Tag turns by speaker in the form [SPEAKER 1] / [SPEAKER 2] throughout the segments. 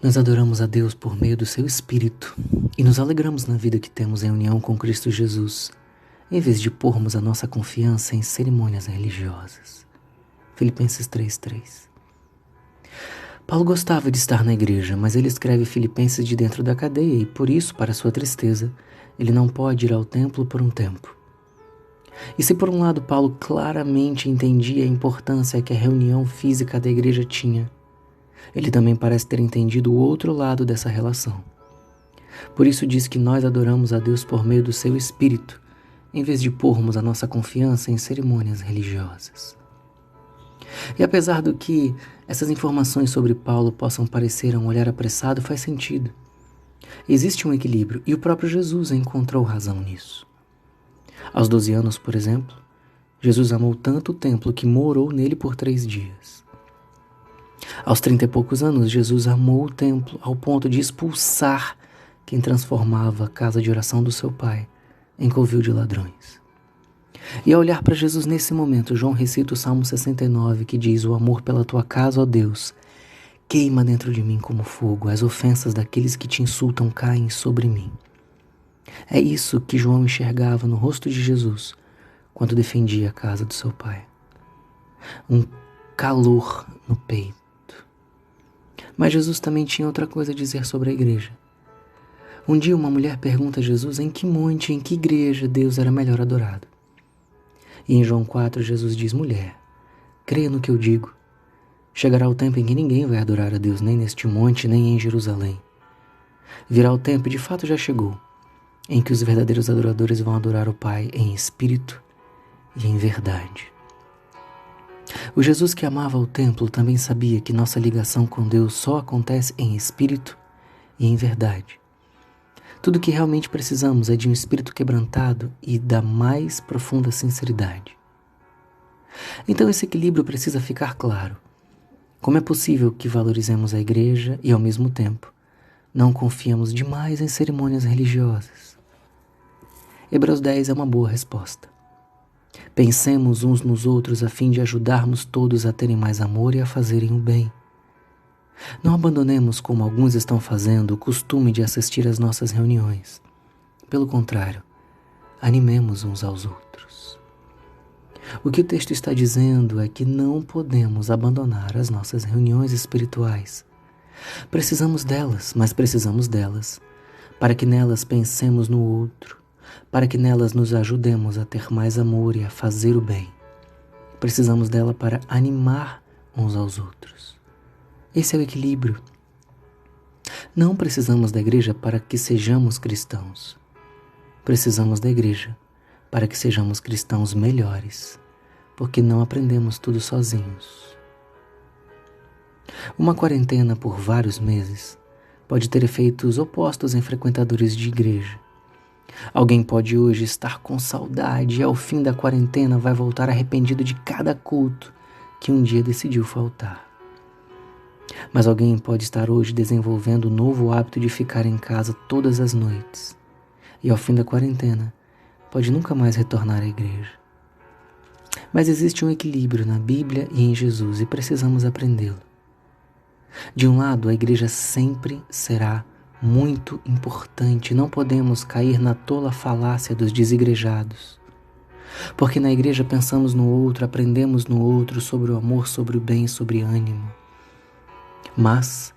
[SPEAKER 1] Nós adoramos a Deus por meio do seu Espírito e nos alegramos na vida que temos em união com Cristo Jesus, em vez de pormos a nossa confiança em cerimônias religiosas. Filipenses 3:3. Paulo gostava de estar na igreja, mas ele escreve Filipenses de dentro da cadeia e, por isso, para sua tristeza, ele não pode ir ao templo por um tempo. E se por um lado Paulo claramente entendia a importância que a reunião física da igreja tinha, ele também parece ter entendido o outro lado dessa relação. Por isso diz que nós adoramos a Deus por meio do seu Espírito, em vez de pormos a nossa confiança em cerimônias religiosas. E apesar do que essas informações sobre Paulo possam parecer a um olhar apressado, faz sentido. Existe um equilíbrio e o próprio Jesus encontrou razão nisso. Aos 12 anos, por exemplo, Jesus amou tanto o templo que morou nele por 3 dias. Aos 30 e poucos anos, Jesus amou o templo ao ponto de expulsar quem transformava a casa de oração do seu pai em covil de ladrões. E ao olhar para Jesus nesse momento, João recita o Salmo 69, que diz: "O amor pela tua casa, ó Deus, queima dentro de mim como fogo, as ofensas daqueles que te insultam caem sobre mim." É isso que João enxergava no rosto de Jesus quando defendia a casa do seu pai. Um calor no peito. Mas Jesus também tinha outra coisa a dizer sobre a igreja. Um dia uma mulher pergunta a Jesus em que monte, em que igreja Deus era melhor adorado. E em João 4, Jesus diz: "Mulher, creia no que eu digo. Chegará o tempo em que ninguém vai adorar a Deus, nem neste monte, nem em Jerusalém. Virá o tempo, e de fato já chegou, em que os verdadeiros adoradores vão adorar o Pai em espírito e em verdade." O Jesus que amava o templo também sabia que nossa ligação com Deus só acontece em espírito e em verdade. Tudo o que realmente precisamos é de um espírito quebrantado e da mais profunda sinceridade. Então esse equilíbrio precisa ficar claro. Como é possível que valorizemos a igreja e, ao mesmo tempo, não confiamos demais em cerimônias religiosas? Hebreus 10 é uma boa resposta. Pensemos uns nos outros a fim de ajudarmos todos a terem mais amor e a fazerem o bem. Não abandonemos, como alguns estão fazendo, o costume de assistir às nossas reuniões. Pelo contrário, animemos uns aos outros. O que o texto está dizendo é que não podemos abandonar as nossas reuniões espirituais. Precisamos delas, mas precisamos delas para que nelas pensemos no outro, para que nelas nos ajudemos a ter mais amor e a fazer o bem. Precisamos dela para animar uns aos outros. Esse é o equilíbrio. Não precisamos da igreja para que sejamos cristãos. Precisamos da igreja para que sejamos cristãos melhores, porque não aprendemos tudo sozinhos. Uma quarentena por vários meses pode ter efeitos opostos em frequentadores de igreja. Alguém pode hoje estar com saudade e ao fim da quarentena vai voltar arrependido de cada culto que um dia decidiu faltar. Mas alguém pode estar hoje desenvolvendo o novo hábito de ficar em casa todas as noites e ao fim da quarentena pode nunca mais retornar à igreja. Mas existe um equilíbrio na Bíblia e em Jesus e precisamos aprendê-lo. De um lado, a igreja sempre será muito importante. Não podemos cair na tola falácia dos desigrejados. Porque na igreja pensamos no outro, aprendemos no outro sobre o amor, sobre o bem, sobre ânimo. Mas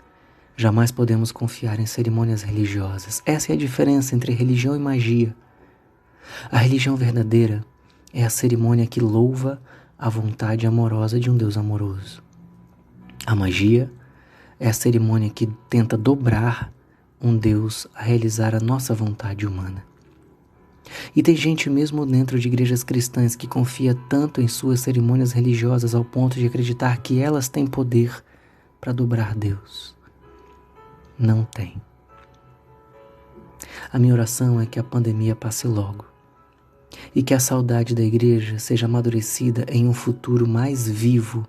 [SPEAKER 1] jamais podemos confiar em cerimônias religiosas. Essa é a diferença entre religião e magia. A religião verdadeira é a cerimônia que louva a vontade amorosa de um Deus amoroso. A magia é a cerimônia que tenta dobrar um Deus a realizar a nossa vontade humana. E tem gente mesmo dentro de igrejas cristãs que confia tanto em suas cerimônias religiosas ao ponto de acreditar que elas têm poder para dobrar Deus. Não tem. A minha oração é que a pandemia passe logo e que a saudade da igreja seja amadurecida em um futuro mais vivo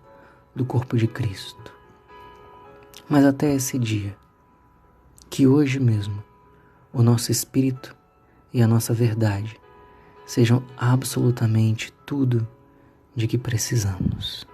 [SPEAKER 1] do corpo de Cristo. Mas até esse dia, que hoje mesmo o nosso espírito e a nossa verdade sejam absolutamente tudo de que precisamos.